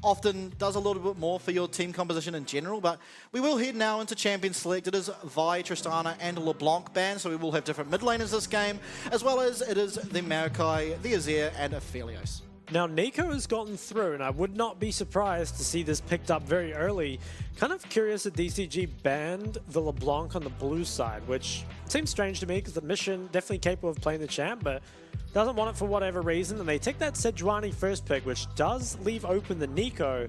often does a little bit more for your team composition in general, but we will head now into Champion Select. It is Vi, Tristana, and LeBlanc banned, so we will have different mid laners this game, as well as it is the Maokai, the Azir, and Aphelios. Now, Nico has gotten through, and I would not be surprised to see this picked up very early. Kind of curious that DCG banned the LeBlanc on the blue side, which seems strange to me because the mission definitely capable of playing the champ, but doesn't want it for whatever reason. And they take that Sejuani first pick, which does leave open the Nico.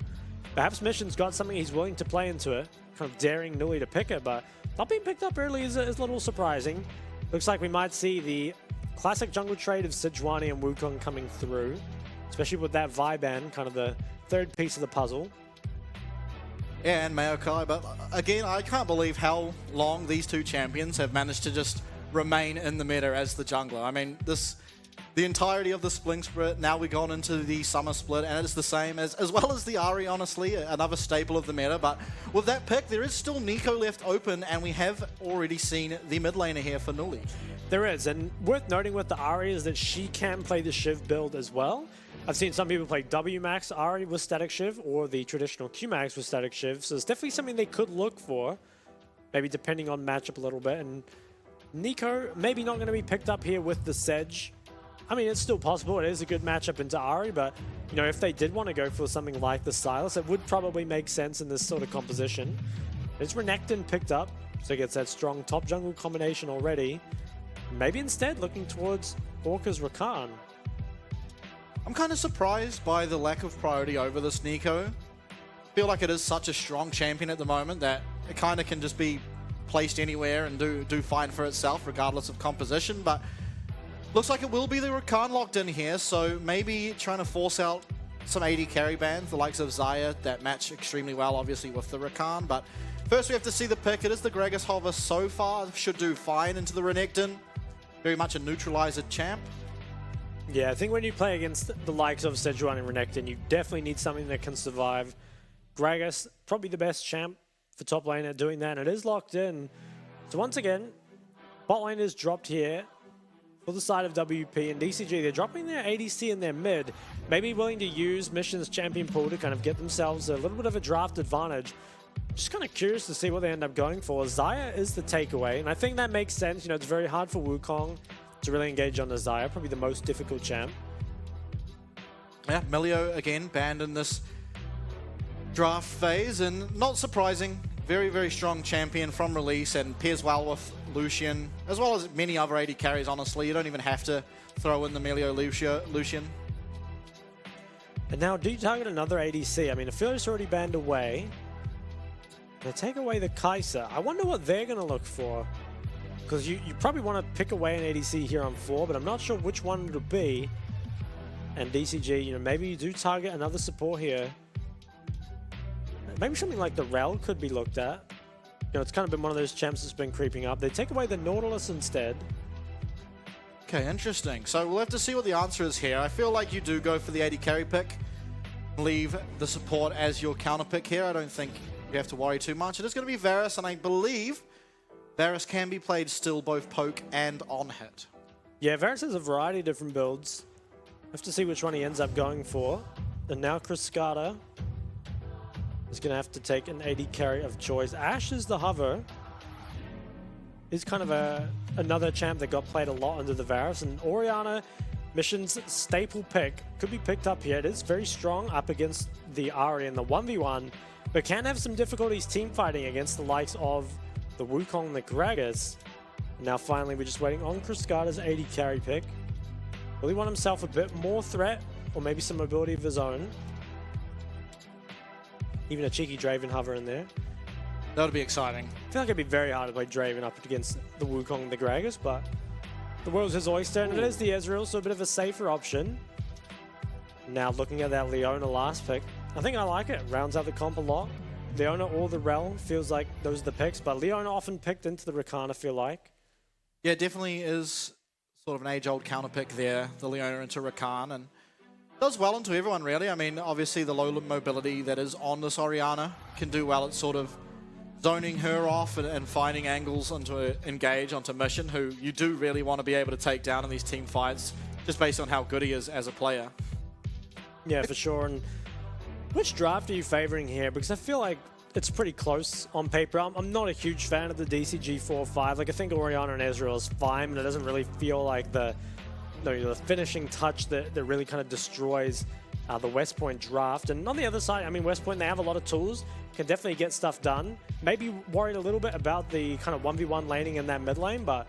Perhaps Mission's got something he's willing to play into it, kind of daring Nuli to pick it, but not being picked up early is a little surprising. Looks like we might see the classic jungle trade of Sejuani and Wukong coming through, especially with that Vi ban, kind of the third piece of the puzzle. Yeah, and Maokai, but again, I can't believe how long these two champions have managed to just remain in the meta as the jungler. I mean, the entirety of the Spring Split, now we've gone into the Summer Split, and it's the same as well as the Ahri, honestly, another staple of the meta. But with that pick, there is still Nico left open, and we have already seen the mid laner here for Nuli. There is, and worth noting with the Ahri is that she can play the Shiv build as well. I've seen some people play W-Max Ahri with static Shiv or the traditional Q-Max with static Shiv, so it's definitely something they could look for, maybe depending on matchup a little bit. And Nico, maybe not going to be picked up here with the Sedge. I mean, it's still possible. It is a good matchup into Ahri, but you know, if they did want to go for something like the Sylas, it would probably make sense in this sort of composition. It's Renekton picked up, so he gets that strong top jungle combination already. Maybe instead looking towards Orca's Rakan. I'm kind of surprised by the lack of priority over this Nico. I feel like it is such a strong champion at the moment that it kind of can just be placed anywhere and do fine for itself regardless of composition, but looks like it will be the Rakan locked in here, so maybe trying to force out some AD carry bans, the likes of Xayah, that match extremely well obviously with the Rakan, but first we have to see the pick. It is the Gragas Hover so far, should do fine into the Renekton. Very much a neutralizer champ. Yeah, I think when you play against the likes of Sejuani and Renekton, you definitely need something that can survive. Gragas, probably the best champ for top lane at doing that, and it is locked in. So once again, bot lane is dropped here for the side of WP and DCG. They're dropping their ADC in their mid, maybe willing to use Mission's champion pool to kind of get themselves a little bit of a draft advantage. Just kind of curious to see what they end up going for. Xayah is the takeaway, and I think that makes sense. You know, it's very hard for Wukong to really engage on the Xayah, probably the most difficult champ. Yeah, Milio again banned in this draft phase, and not surprising, very, very strong champion from release and pairs well with Lucian, as well as many other AD carries, honestly. You don't even have to throw in the Milio Lucian. And now, do you target another ADC? I mean, Aphelios already banned away. They take away the Kai'Sa. I wonder what they're going to look for. Because you probably want to pick away an ADC here on 4, but I'm not sure which one it'll be. And DCG, you know, maybe you do target another support here. Maybe something like the Rel could be looked at. You know, it's kind of been one of those champs that's been creeping up. They take away the Nautilus instead. Okay, interesting. So we'll have to see what the answer is here. I feel like you do go for the AD carry pick. Leave the support as your counter pick here. I don't think you have to worry too much. It is going to be Varus, and I believe Varus can be played still both poke and on hit. Yeah, Varus has a variety of different builds. Have to see which one he ends up going for. And now Cascada is going to have to take an AD carry of choice. Ashe is the hover. Is kind of another champ that got played a lot under the Varus. And Orianna, Mission's staple pick, could be picked up here. It is very strong up against the Ahri in the 1v1, but can have some difficulties team fighting against the likes of the Wukong and the Gragas. Now finally, we're just waiting on Cascada's AD carry pick. Will he want himself a bit more threat, or maybe some mobility of his own? Even a cheeky Draven hover in there. That would be exciting. I feel like it'd be very hard to play Draven up against the Wukong and the Gragas, but the world's his oyster, and it is the Ezreal, so a bit of a safer option. Now looking at that Leona last pick, I think I like it. Rounds out the comp a lot. Leona or the Rel feels like those are the picks, but Leona often picked into the Rakan, I feel like. Yeah, definitely is sort of an age-old counter pick there, the Leona into Rakan, and does well into everyone, really. I mean, obviously the low mobility that is on this Orianna can do well at sort of zoning her off and finding angles onto engage onto Mission, who you do really want to be able to take down in these team fights, just based on how good he is as a player. Yeah, for sure. And Which draft are you favoring here? Because I feel like it's pretty close on paper. I'm not a huge fan of the DCG 4-5. Like, I think Orianna and Ezreal is fine, but it doesn't really feel like the finishing touch that really kind of destroys the West Point draft. And on the other side, I mean, West Point, they have a lot of tools, can definitely get stuff done. Maybe worried a little bit about the kind of 1v1 laning in that mid lane, but,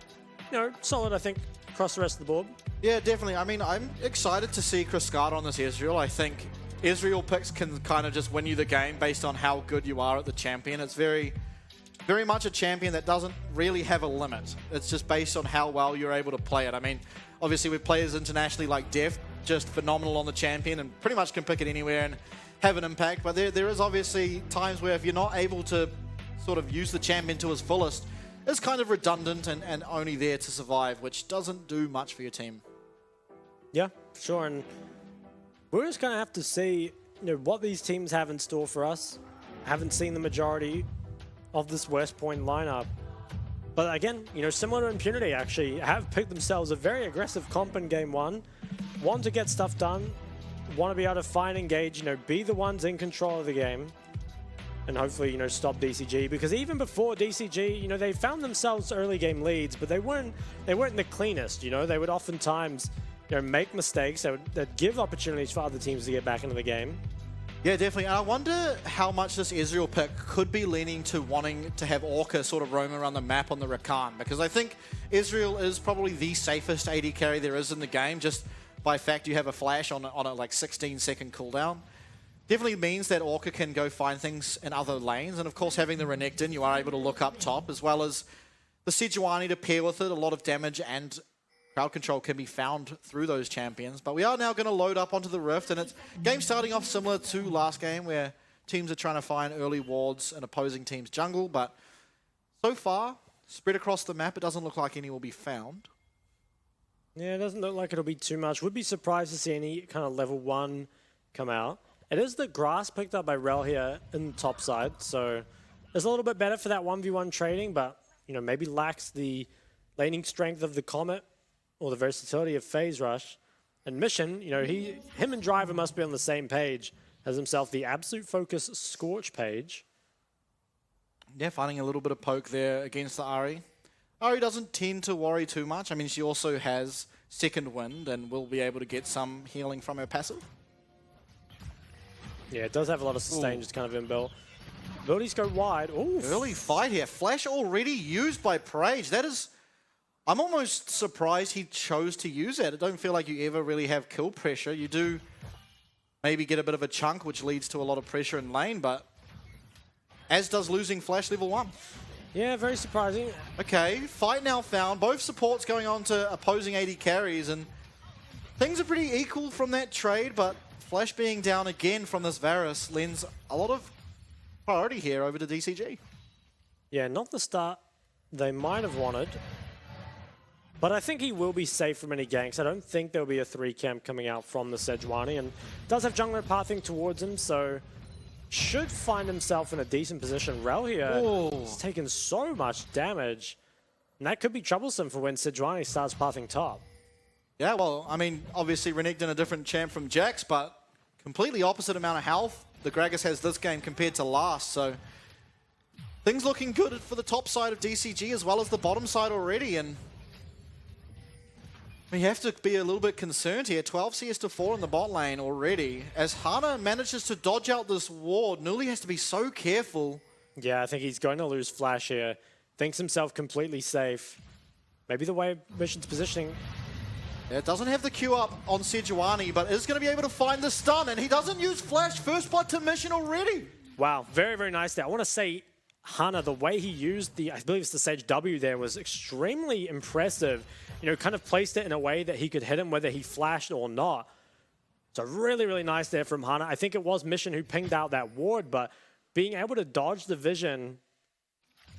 you know, solid, I think, across the rest of the board. Yeah, definitely. I mean, I'm excited to see Cascada on this Ezreal. I think Ezreal picks can kind of just win you the game based on how good you are at the champion. It's very much a champion that doesn't really have a limit. It's just based on how well you're able to play it. I mean, obviously with players internationally like Def, just phenomenal on the champion and pretty much can pick it anywhere and have an impact. But there is obviously times where if you're not able to sort of use the champion to his fullest, it's kind of redundant and only there to survive, which doesn't do much for your team. Yeah, sure. And we're just going to have to see, you know, what these teams have in store for us. I haven't seen the majority of this West Point lineup. But again, you know, similar to Impunity, actually, have picked themselves a very aggressive comp in game one. Want to get stuff done, want to be able to find, engage, you know, be the ones in control of the game. And hopefully, you know, stop DCG. Because even before DCG, you know, they found themselves early game leads, but they weren't the cleanest, you know. They would oftentimes, you know, make mistakes. They'd give opportunities for other teams to get back into the game. Yeah, definitely. And I wonder how much this Ezreal pick could be leaning to wanting to have Orca sort of roam around the map on the Rakan. Because I think Ezreal is probably the safest AD carry there is in the game, just by fact you have a flash on a like 16-second cooldown. Definitely means that Orca can go find things in other lanes. And of course, having the Renekton, you are able to look up top, as well as the Sejuani to pair with it. A lot of damage and crowd control can be found through those champions. But we are now going to load up onto the Rift, and it's game starting off similar to last game, where teams are trying to find early wards in opposing teams' jungle. But so far, spread across the map, it doesn't look like any will be found. Yeah, it doesn't look like it'll be too much. Would be surprised to see any kind of level 1 come out. It is the grass picked up by Rel here in the top side, so it's a little bit better for that 1v1 trading, but, you know, maybe lacks the laning strength of the Comet or the versatility of Phase Rush. And Mission, you know, him and Driver must be on the same page. Has himself the Absolute Focus Scorch page. Yeah, finding a little bit of poke there against the Ahri. Ahri doesn't tend to worry too much. I mean, she also has Second Wind and will be able to get some healing from her passive. Yeah, it does have a lot of sustain just kind of inbuilt. Abilities go wide. Ooh. Early fight here. Flash already used by Prage. That is... I'm almost surprised he chose to use it. I don't feel like you ever really have kill pressure. You do maybe get a bit of a chunk, which leads to a lot of pressure in lane, but as does losing Flash level 1. Yeah, very surprising. Okay, fight now found. Both supports going on to opposing AD carries, and things are pretty equal from that trade, but Flash being down again from this Varus lends a lot of priority here over to DCG. Yeah, not the start they might have wanted. But I think he will be safe from any ganks. I don't think there'll be a 3 camp coming out from the Sejuani, and does have jungler pathing towards him, so should find himself in a decent position. Rel here has taken so much damage, and that could be troublesome for when Sejuani starts pathing top. Yeah, well, I mean, obviously Renekton a different champ from Jax, but completely opposite amount of health the Gragas has this game compared to last, so things looking good for the top side of DCG as well as the bottom side already, and we have to be a little bit concerned here. 12 CS to 4 in the bot lane already. As Hana manages to dodge out this ward, Nuli has to be so careful. Yeah, I think he's going to lose Flash here. Thinks himself completely safe. Maybe the way Mission's positioning. Yeah, doesn't have the Q up on Sejuani, but is going to be able to find the stun, and he doesn't use Flash. First blood to Mission already. Wow, very, very nice there. I want to say Hana, the way he used I believe it's the Sage W there, was extremely impressive. You know, kind of placed it in a way that he could hit him whether he flashed or not. So really, really nice there from Hana. I think it was Mission who pinged out that ward, but being able to dodge the vision,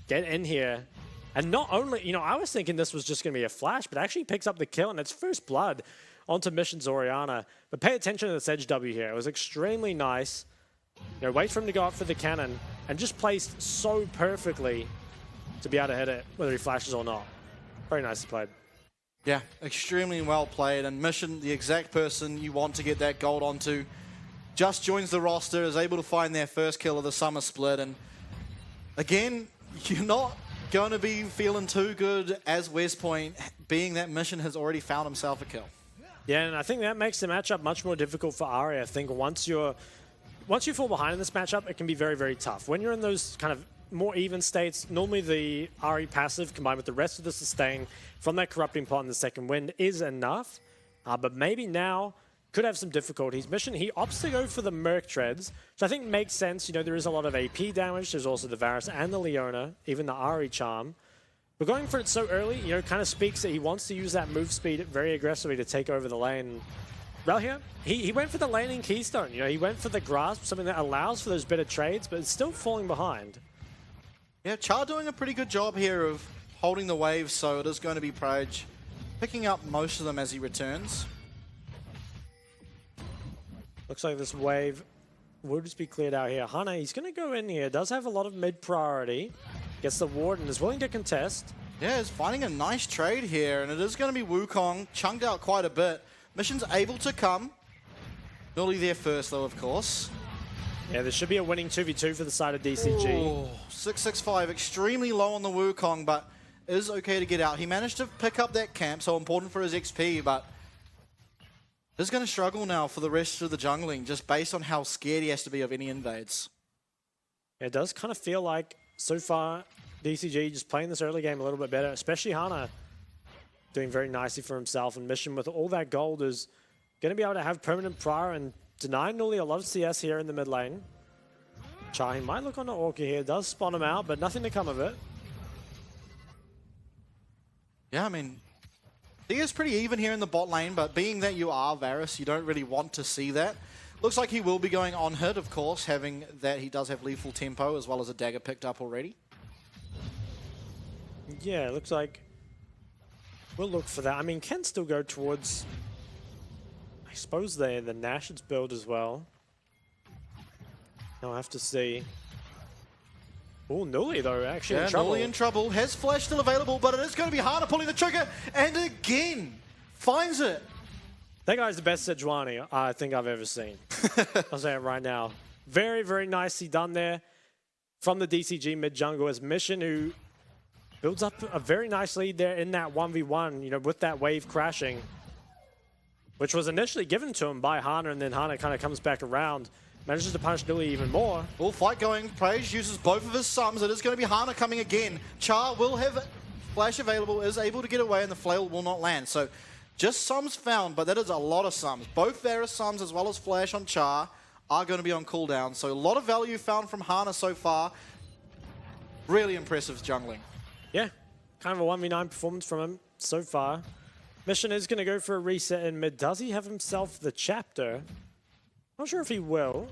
get in here, and not only, you know, I was thinking this was just going to be a flash, but actually picks up the kill, and it's first blood onto Mission's Orianna. But pay attention to the Sage W here. It was extremely nice. You know, wait for him to go up for the cannon, and just placed so perfectly to be able to hit it, whether he flashes or not. Very nicely played. Yeah, extremely well played, and Mission, the exact person you want to get that gold onto. just joins the roster, is able to find their first kill of the summer split. And again, you're not going to be feeling too good as West Point, being that Mission has already found himself a kill. Yeah, and I think that makes the matchup much more difficult for Ari. I think once you fall behind in this matchup, it can be very, very tough. When you're in those kind of more even states, normally the Ari passive combined with the rest of the sustain from that corrupting pot in the second wind is enough. But maybe now could have some difficulties. Mission, he opts to go for the Merc Treads, which I think makes sense. You know, there is a lot of AP damage. There's also the Varus and the Leona, even the Ari charm. But going for it so early, you know, kind of speaks that he wants to use that move speed very aggressively to take over the lane. Rel here, he went for the laning keystone. You know, he went for the grasp, something that allows for those better trades, but it's still falling behind. Yeah, Char doing a pretty good job here of holding the waves, so it is going to be Praj picking up most of them as he returns. Looks like this wave will just be cleared out here. Hana, he's going to go in here. Does have a lot of mid priority. Gets the ward and is willing to contest. Yeah, is finding a nice trade here, and it is going to be Wukong, chunked out quite a bit. Mission's able to come. Nearly there first, though, of course. Yeah, there should be a winning 2v2 for the side of DCG. Ooh, 665, extremely low on the Wukong, but is okay to get out. He managed to pick up that camp, so important for his XP, but is going to struggle now for the rest of the jungling, just based on how scared he has to be of any invades. It does kind of feel like, so far, DCG just playing this early game a little bit better, especially Hana doing very nicely for himself. And Mission with all that gold is going to be able to have permanent prior and deny Nully a lot of CS here in the mid lane. Char, he might look on the Orca here, does spawn him out, but nothing to come of it. Yeah, I mean, he is pretty even here in the bot lane, but being that you are Varus, you don't really want to see that. Looks like he will be going on hit, of course, having that he does have lethal tempo as well as a dagger picked up already. Yeah, it looks like we'll look for that. I mean, can still go towards, I suppose, the Nash's build as well. I'll have to see. Oh, Nully, though, actually in trouble. Nully in trouble. Has flash still available, but it is going to be Hana pulling the trigger, and again, finds it. That guy's the best Sejuani I think I've ever seen. I'll say it right now. Very, very nicely done there from the DCG mid jungle as Mission, who builds up a very nice lead there in that 1v1, you know, with that wave crashing, which was initially given to him by Hana, and then Hana kind of comes back around, manages to punish Nully even more. All fight going. Praj uses both of his sums. It is going to be Hana coming again. Char will have flash available, is able to get away, and the flail will not land. So just sums found, but that is a lot of sums. Both Varus sums as well as flash on Char are going to be on cooldown. So a lot of value found from Hana so far. Really impressive jungling. Yeah, kind of a 1v9 performance from him so far. Mission is going to go for a reset in mid. Does he have himself the chapter? Not sure if he will.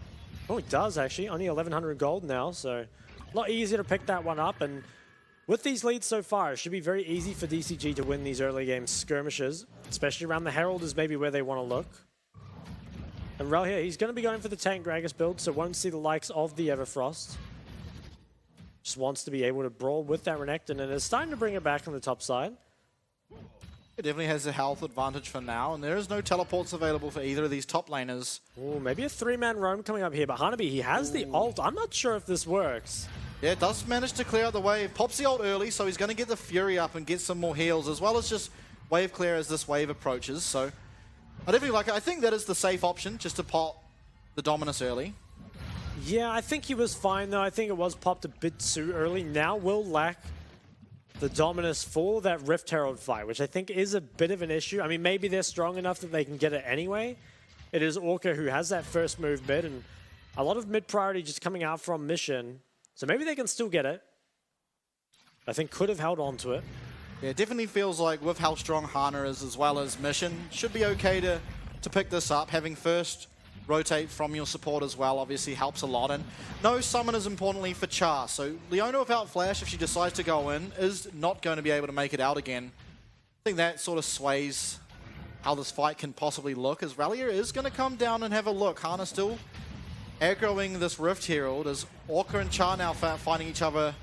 Oh, he does actually. Only 1100 gold now, so a lot easier to pick that one up. And with these leads so far, it should be very easy for DCG to win these early game skirmishes, especially around the Herald is maybe where they want to look. And Rel here, he's going to be going for the Tank Gragas build, so won't see the likes of the Everfrost. Just wants to be able to brawl with that Renekton, and is starting to bring it back on the top side. It definitely has a health advantage for now, and there is no teleports available for either of these top laners. Ooh, maybe a 3-man roam coming up here, but Hanabi, he has the ult. I'm not sure if this works. Yeah, it does manage to clear out the wave. Pops the ult early, so he's going to get the Fury up and get some more heals, as well as just wave clear as this wave approaches. So I definitely like it. I think that is the safe option, just to pop the Dominus early. Yeah, I think he was fine, though. I think it was popped a bit too early. Now will lack the Dominus for that Rift Herald fight, which I think is a bit of an issue. I mean, maybe they're strong enough that they can get it anyway. It is Orca who has that first move mid, and a lot of mid priority just coming out from Mission. So maybe they can still get it. I think could have held on to it. Yeah, it definitely feels like with how strong Hana is as well as Mission, should be okay to pick this up. Having first rotate from your support as well obviously helps a lot. And no summoners importantly for Char. So Leona without flash, if she decides to go in, is not going to be able to make it out again. I think that sort of sways how this fight can possibly look, as Rallier is going to come down and have a look. Hana still aggroing this Rift Herald, as Orca and Char now finding each other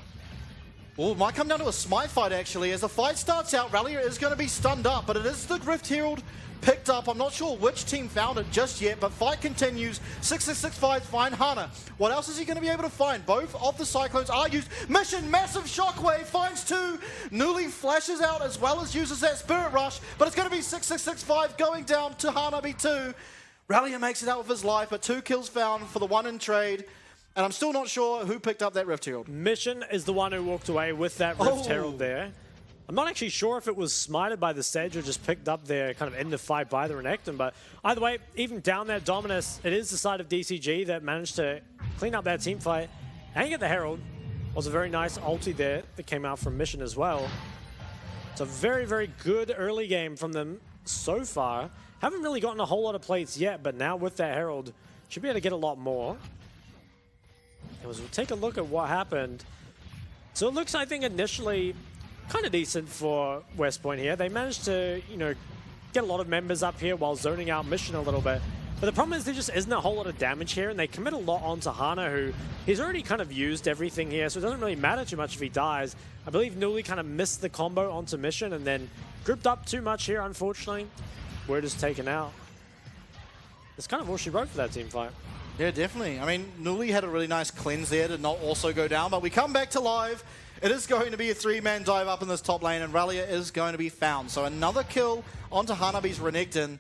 Oh, might come down to a smite fight, actually. As the fight starts out, Rallier is going to be stunned up, but it is the Rift Herald picked up. I'm not sure which team found it just yet, but fight continues. 6665 find Hana. What else is he going to be able to find? Both of the Cyclones are used. Mission, massive shockwave, finds two. Newly flashes out as well as uses that Spirit Rush, but it's going to be 6665 going down to Hanabi 2. Rallier makes it out with his life, but 2 kills found for the one in trade. And I'm still not sure who picked up that Rift Herald. Mission is the one who walked away with that Rift Herald there. I'm not actually sure if it was smited by the Sage or just picked up there kind of in the fight by the Renekton, but either way, even down there, Dominus, it is the side of DCG that managed to clean up that team fight and get the Herald. Was a very nice ulti there that came out from Mission as well. It's a very, very good early game from them so far. Haven't really gotten a whole lot of plates yet, but now with that Herald, should be able to get a lot more. And as we'll take a look at what happened. So it looks, I think, initially kind of decent for West Point here. They managed to, you know, get a lot of members up here while zoning out Mission a little bit. But the problem is there just isn't a whole lot of damage here, and they commit a lot onto Hana, who he's already kind of used everything here, so it doesn't really matter too much if he dies. I believe Newly kind of missed the combo onto Mission and then grouped up too much here, unfortunately. Word is taken out. It's kind of all she wrote for that team fight. Yeah, definitely. I mean, Newly had a really nice cleanse there to not also go down, but we come back to live. It is going to be a 3-man dive up in this top lane, and Rallier is going to be found. So another kill onto Hanabi's Renekton.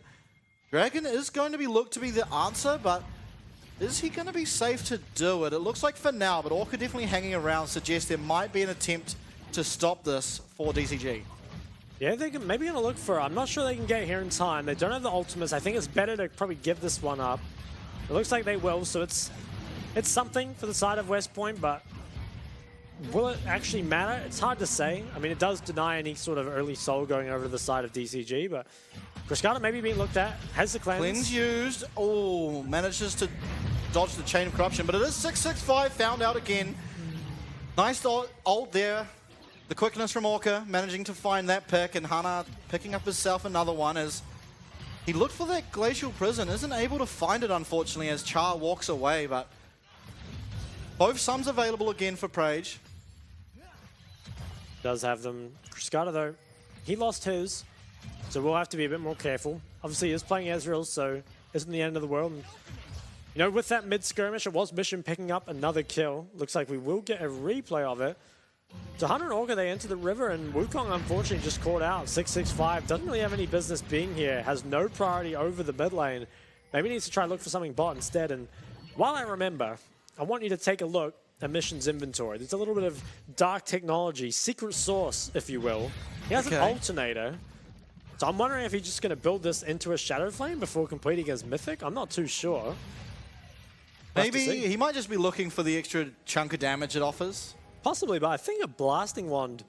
Dragon is going to be looked to be the answer, but is he going to be safe to do it? It looks like for now, but Orca definitely hanging around suggests there might be an attempt to stop this for DCG. Yeah, they're maybe going to look for it. I'm not sure they can get here in time. They don't have the ultimates. I think it's better to probably give this one up. It looks like they will, so it's something for the side of West Point, but will it actually matter? It's hard to say. I mean, it does deny any sort of early soul going over to the side of DCG, but Cryscata maybe being looked at, has the cleanse. Cleanse used. Oh, manages to dodge the chain of corruption, but it is 665 found out again. Nice ult there. The quickness from Orca, managing to find that pick, and Hana picking up himself another one as he looked for that Glacial Prison, isn't able to find it, unfortunately, as Char walks away, but both sums available again for Prage. Does have them. Cryscata, though, he lost his, so we'll have to be a bit more careful. Obviously, he is playing Ezreal, so isn't the end of the world. And, you know, with that mid-skirmish, it was Mission picking up another kill. Looks like we will get a replay of it. So Hunter and Orca, they enter the river, and Wukong unfortunately just caught out. 665 doesn't really have any business being here, has no priority over the mid lane. Maybe needs to try and look for something bot instead. And while I remember, I want you to take a look at Mission's inventory. There's a little bit of dark technology, secret sauce, if you will. He has an alternator. So I'm wondering if he's just going to build this into a Shadow Flame before competing against Mythic. I'm not too sure. Maybe he might just be looking for the extra chunk of damage it offers. Possibly, but I think a Blasting Wand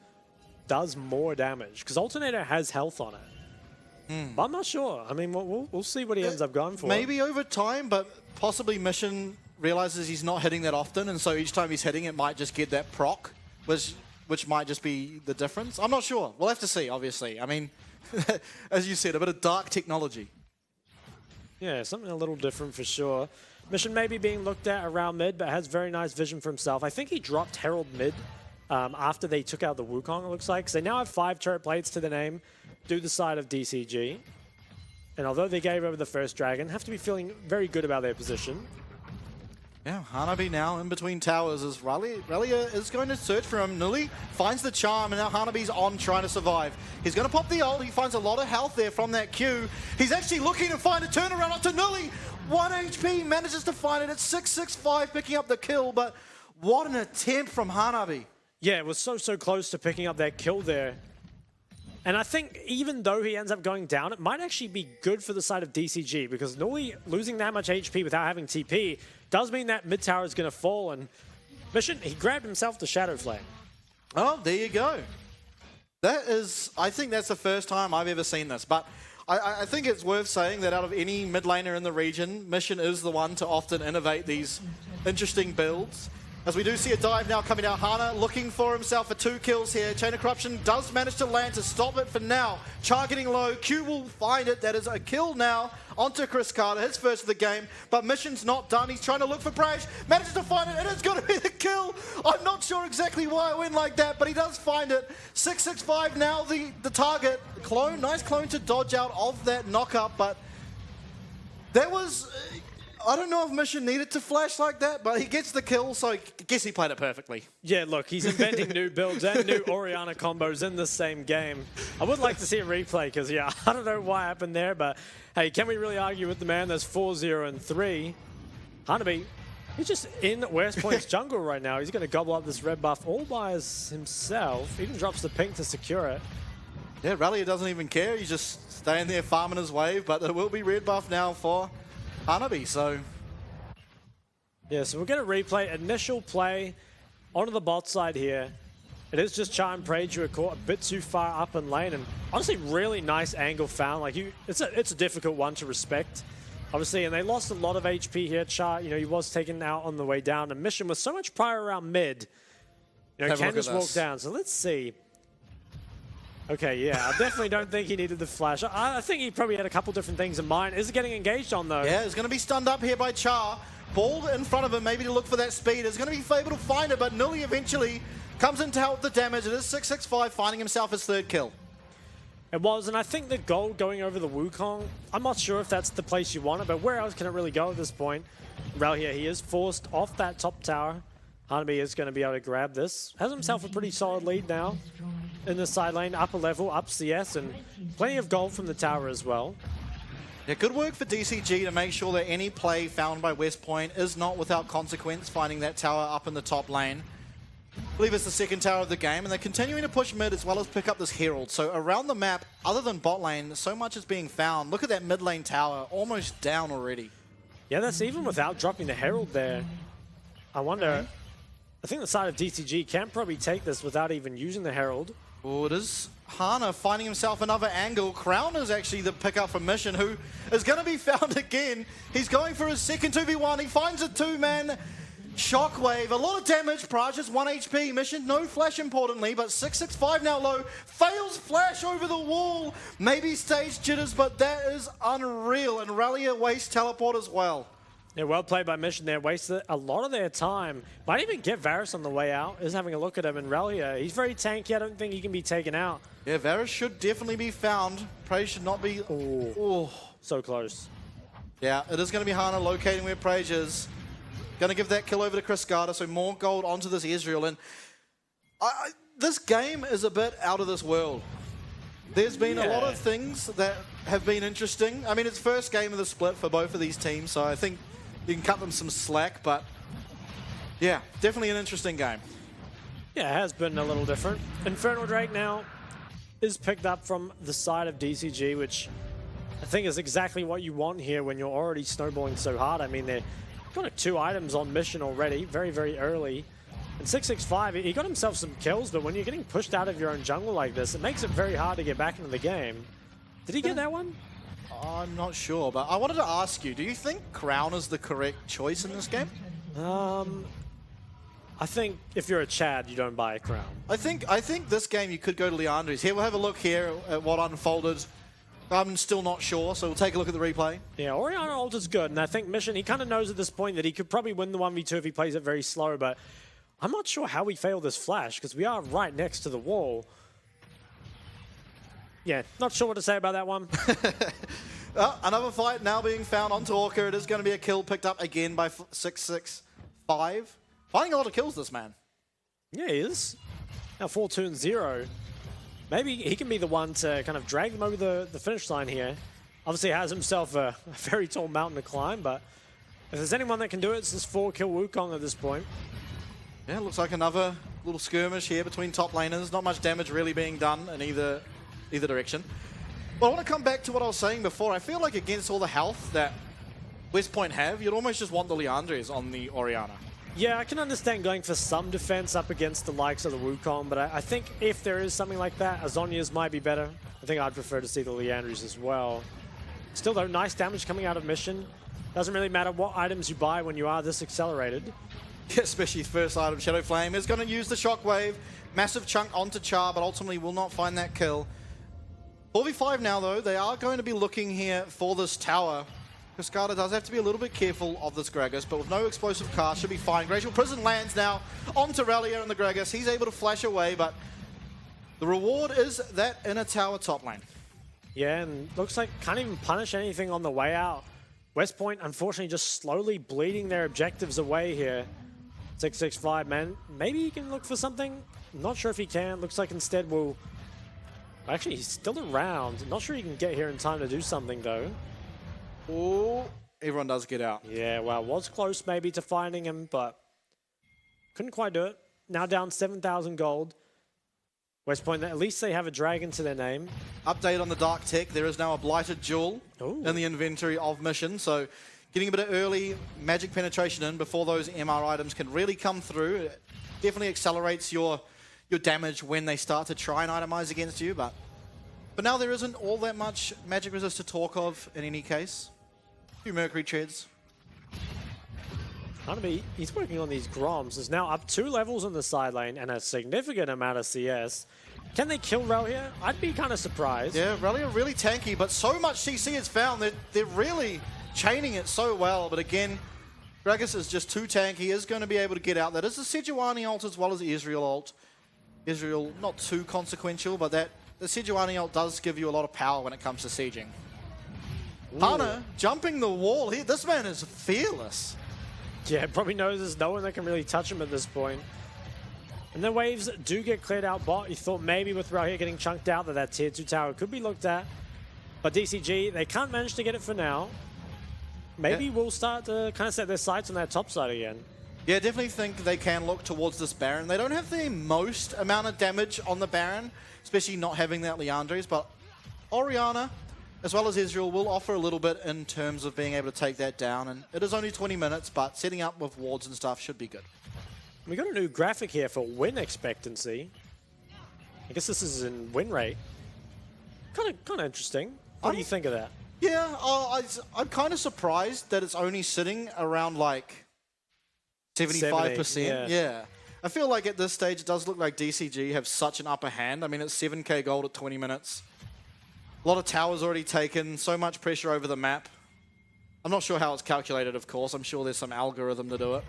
does more damage, because Alternator has health on it. But I'm not sure. I mean, we'll see what he ends up going for. Maybe over time, but possibly Mission realizes he's not hitting that often, and so each time he's hitting it might just get that proc, which might just be the difference. I'm not sure. We'll have to see, obviously. I mean, as you said, a bit of dark technology. Yeah, something a little different for sure. Mission maybe being looked at around mid, but has very nice vision for himself. I think he dropped Herald mid after they took out the Wukong, it looks like. So they now have 5 turret plates to the name, do the side of DCG. And although they gave over the first dragon, have to be feeling very good about their position. Yeah, Hanabi now in between towers as Rallier is going to search for him. Nuli finds the charm, and now Hanabi's on trying to survive. He's going to pop the ult. He finds a lot of health there from that Q. He's actually looking to find a turnaround onto Nuli. 1 HP, manages to find it at 665, picking up the kill, but what an attempt from Hanabi. Yeah, it was so close to picking up that kill there. And I think even though he ends up going down, it might actually be good for the side of DCG, because Nuli losing that much HP without having TP does mean that mid tower is going to fall, and Mission, he grabbed himself the Shadow Flame. Oh, there you go. That is, I think that's the first time I've ever seen this, but I think it's worth saying that out of any mid laner in the region, Mission is the one to often innovate these interesting builds. As we do see a dive now coming out, Hana looking for himself for 2 kills here. Chain of Corruption does manage to land to stop it for now. Char getting low, Q will find it. That is a kill now onto Chris Carter, his first of the game. But mission's not done. He's trying to look for Prash, manages to find it, and it's going to be the kill. I'm not sure exactly why it went like that, but he does find it. 665 now the target. Clone, nice clone to dodge out of that knock-up, but there was... I don't know if Mission needed to flash like that, but he gets the kill, so I guess he played it perfectly. Yeah, look, he's inventing new builds and new Orianna combos in the same game. I would like to see a replay, because, yeah, I don't know what happened there, but, hey, can we really argue with the man? There's 4-0 and 3. Hanabi, he's just in West Point's jungle right now. He's going to gobble up this red buff all by himself. Even drops the pink to secure it. Yeah, Rallier doesn't even care. He's just staying there farming his wave, but there will be red buff now for Hanabi, so... Yeah, so we'll get a replay. Initial play onto the bot side here. It is just Char and Prage who are caught a bit too far up in lane, and honestly, really nice angle found. Like, it's a difficult one to respect, obviously, and they lost a lot of HP here. Char, you know, he was taken out on the way down, and Mission with so much prior around mid, you know, can just walk down. So let's see. Okay, yeah, I definitely don't think he needed the flash. I think he probably had a couple different things in mind. Is it getting engaged on, though? Yeah, he's going to be stunned up here by Char. Balled in front of him, maybe to look for that speed. He's going to be able to find it, but Nully eventually comes in to help the damage. It is 665, finding himself his 3rd kill. It was, and I think the gold going over the Wukong, I'm not sure if that's the place you want it, but where else can it really go at this point? Rel here, he is forced off that top tower. Hanabi is going to be able to grab this. Has himself a pretty solid lead now in the side lane, upper level, up CS, and plenty of gold from the tower as well. Yeah, good work for DCG to make sure that any play found by West Point is not without consequence, finding that tower up in the top lane. I believe it's the 2nd tower of the game, and they're continuing to push mid as well as pick up this Herald. So around the map, other than bot lane, so much is being found. Look at that mid lane tower, almost down already. Yeah, that's even without dropping the Herald there. I wonder... I think the side of DCG can probably take this without even using the Herald. Oh, it is Hana finding himself another angle. Crown is actually the pickup from Mission, who is going to be found again. He's going for his second 2v1. He finds a 2-man shockwave. A lot of damage. Praj is 1 HP. Mission, no flash importantly, but 665 now low. Fails flash over the wall. Maybe stage jitters, but that is unreal. And Rallier wastes teleport as well. Yeah, well played by Mission there. Wasted a lot of their time. Might even get Varus on the way out. Is having a look at him, and Rallier, he's very tanky. I don't think he can be taken out. Yeah, Varus should definitely be found. Prey should not be... Oh, so close. Yeah, it is going to be Hana locating where Prage is. Going to give that kill over to Chris Carter, so more gold onto this Ezreal. And this game is a bit out of this world. There's been a lot of things that have been interesting. I mean, it's first game of the split for both of these teams, so I think you can cut them some slack, but yeah, definitely an interesting game. Yeah, it has been a little different. Infernal Drake now is picked up from the side of DCG, which I think is exactly what you want here when you're already snowballing so hard. I mean, they've got 2 items on Mission already, very, very early. And 665, he got himself some kills, but when you're getting pushed out of your own jungle like this, it makes it very hard to get back into the game. Did he get that one? I'm not sure, but I wanted to ask you, do you think Crown is the correct choice in this game? I think if you're a Chad, you don't buy a Crown. I think this game you could go to Leandri's. Here, we'll have a look here at what unfolded. I'm still not sure, so we'll take a look at the replay. Yeah, Orianna ult is good, and I think Mission, he kind of knows at this point that he could probably win the 1v2 if he plays it very slow, but I'm not sure how we failed this flash, because we are right next to the wall. Yeah, not sure what to say about that one. Another fight now being found onto Orca. It is going to be a kill picked up again by 665. Finding a lot of kills, this man. Yeah, he is. Now 4-2-0. Maybe he can be the one to kind of drag them over the finish line here. Obviously has himself a very tall mountain to climb, but if there's anyone that can do it, it's this 4-kill Wukong at this point. Yeah, looks like another little skirmish here between top laners. Not much damage really being done in either direction. But I want to come back to what I was saying before. I feel like against all the health that West Point have, you'd almost just want the Leandres on the Orianna. Yeah, I can understand going for some defense up against the likes of the Wukong, but I think if there is something like that, Azonia's might be better. I think I'd prefer to see the Leandres as well. Still though, nice damage coming out of Mission. Doesn't really matter what items you buy when you are this accelerated. Especially first item, Shadow Flame is going to use the Shockwave. Massive chunk onto Char, but ultimately will not find that kill. 4v5 now, though. They are going to be looking here for this tower. Cascada does have to be a little bit careful of this Gragas, but with no explosive car, should be fine. Glacial Prison lands now onto Relia and the Gragas. He's able to flash away, but the reward is that inner tower top lane. Yeah, and looks like can't even punish anything on the way out. West Point, unfortunately, just slowly bleeding their objectives away here. 665, man. Maybe he can look for something. Not sure if he can. Looks like instead we'll... Actually, he's still around. Not sure he can get here in time to do something, though. Oh, everyone does get out. Yeah, well, was close maybe to finding him, but couldn't quite do it. Now down 7,000 gold. West Point, at least they have a dragon to their name. Update on the Dark Tech. There is now a Blighted Jewel in the inventory of Mission. So getting a bit of early magic penetration in before those MR items can really come through. It definitely accelerates your damage when they start to try and itemize against you. But now there isn't all that much magic resist to talk of in any case. A few Mercury Treads. He's working on these Groms. Is now up 2 levels on the side lane and a significant amount of CS. Can they kill Relia? I'd be kind of surprised. Yeah, Relia really tanky, but so much CC is found that they're really chaining it so well. But again, Gragas is just too tanky, is going to be able to get out. That is the Sejuani ult as well as the Israel ult. Israel, not too consequential, but the Sejuani ult does give you a lot of power when it comes to sieging. Hana jumping the wall here. This man is fearless. Yeah, probably knows there's no one that can really touch him at this point. And the waves do get cleared out bot. You thought maybe with Rahir getting chunked out that tier 2 tower could be looked at. But DCG, they can't manage to get it for now. Maybe we'll start to kind of set their sights on that top side again. Yeah, definitely think they can look towards this Baron. They don't have the most amount of damage on the Baron, especially not having that Leandres, but Orianna, as well as Israel, will offer a little bit in terms of being able to take that down. And it is only 20 minutes, but setting up with wards and stuff should be good. We got a new graphic here for win expectancy. I guess this is in win rate. Kind of interesting. What do you think of that? Yeah, I'm kind of surprised that it's only sitting around like 75%. Yeah. I feel like at this stage it does look like DCG have such an upper hand. I mean, it's 7k gold at 20 minutes. A lot of towers already taken, so much pressure over the map. I'm not sure how it's calculated, of course. I'm sure there's some algorithm to do it.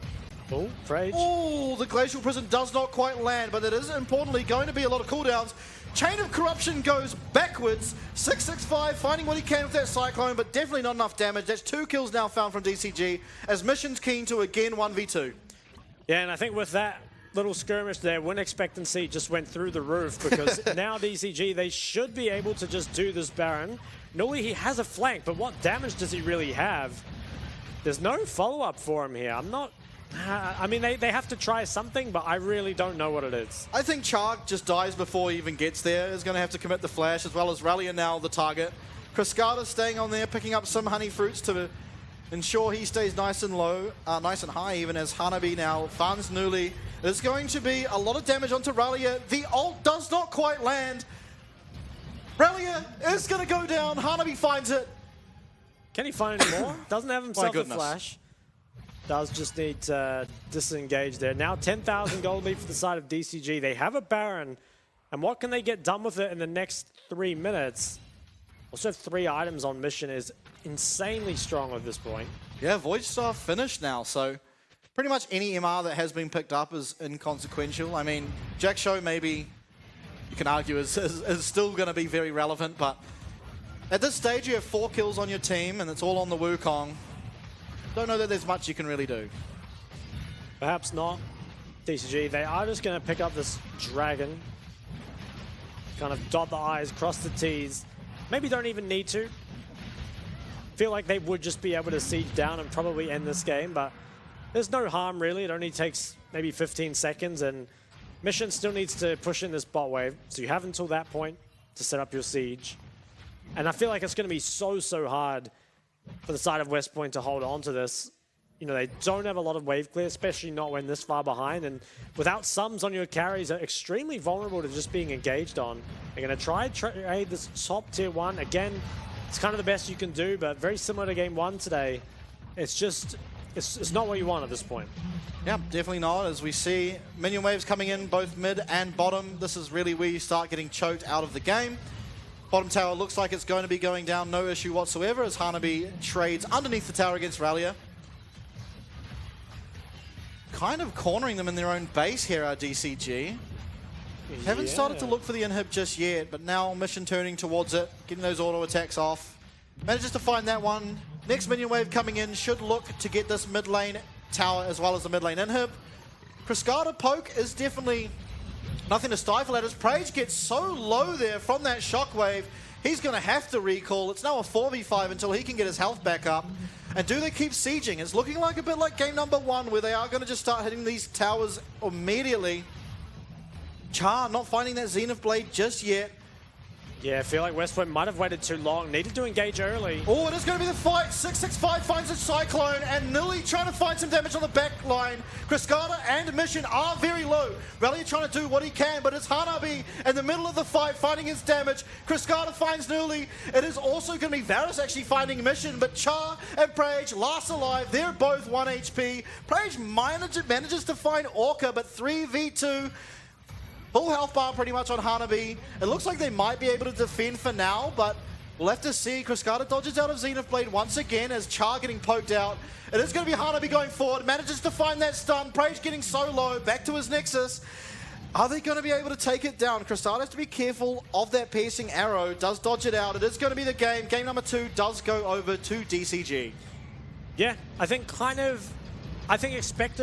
Oh, Frage. Oh, the Glacial Prison does not quite land, but it is importantly going to be a lot of cooldowns. Chain of Corruption goes backwards. 665 finding what he can with that Cyclone, but definitely not enough damage. That's 2 kills now found from DCG, as Mission's keen to again 1v2. Yeah, and I think with that little skirmish there, win expectancy just went through the roof, because now DCG, they should be able to just do this Baron. Noli, he has a flank, but what damage does he really have? There's no follow-up for him here. I mean, they have to try something, but I really don't know what it is. I think Chark just dies before he even gets there. Is going to have to commit the flash, as well as Relia now the target. Cascada staying on there, picking up some honey fruits to ensure he stays nice and low, nice and high, even as Hanabi now farms Nuli. There's going to be a lot of damage onto Relia. The ult does not quite land. Relia is going to go down. Hanabi finds it. Can he find any more? Doesn't have himself a flash. Does just need to disengage there. Now 10,000 gold lead for the side of DCG. They have a Baron. And what can they get done with it in the next 3 minutes? Also 3 items on Mission is insanely strong at this point. Yeah, Void Star finished now, so pretty much any MR that has been picked up is inconsequential. I mean, Jack Show maybe you can argue is still going to be very relevant, but at this stage you have 4 kills on your team and it's all on the Wukong. Don't know that there's much you can really do. Perhaps not. DCG, they are just going to pick up this Dragon. Kind of dot the I's, cross the T's. Maybe don't even need to. Feel like they would just be able to siege down and probably end this game, but there's no harm really. It only takes maybe 15 seconds and Mission still needs to push in this bot wave. So you have until that point to set up your siege. And I feel like it's going to be so hard for the side of West Point to hold on to this. You know, they don't have a lot of wave clear, especially not when this far behind. And without sums on your carries, are extremely vulnerable to just being engaged on. They're going to try trade this top tier 1. Again, it's kind of the best you can do, but very similar to game 1 today. It's just It's not what you want at this point. Yeah, definitely not. As we see minion waves coming in both mid and bottom, this is really where you start getting choked out of the game. Bottom tower looks like it's going to be going down, no issue whatsoever, as Hanabi trades underneath the tower against Rallia. Kind of cornering them in their own base here, our DCG. Haven't started to look for the inhib just yet, but now Mission turning towards it, getting those auto attacks off. Manages to find that one. Next minion wave coming in should look to get this mid lane tower as well as the mid lane inhib. Cryscada poke is definitely nothing to stifle at as Prage gets so low there from that shockwave. He's going to have to recall. It's now a 4v5 until he can get his health back up. And do they keep sieging? It's looking like a bit like game number 1 where they are going to just start hitting these towers immediately. Char not finding that Zenith Blade just yet. Yeah, I feel like West Point might have waited too long. Needed to engage early. Oh, it is going to be the fight. 665 finds a Cyclone, and Nilly trying to find some damage on the back line. Cryscada and Mission are very low. Rallia trying to do what he can, but it's Hanabi in the middle of the fight finding his damage. Cryscada finds Nilly. It is also going to be Varus actually finding Mission, but Char and Prage last alive. They're both 1 HP. Prage manages to find Orca, but 3v2. Full health bar pretty much on Hanabi. It looks like they might be able to defend for now, but we'll have to see. Cryscada dodges out of Zenith Blade once again as Char getting poked out. It is going to be Hanabi going forward. Manages to find that stun. Prage getting so low. Back to his Nexus. Are they going to be able to take it down? Cryscada has to be careful of that piercing arrow. Does dodge it out. It is going to be the game. Game number 2 does go over to DCG. Yeah, I think expected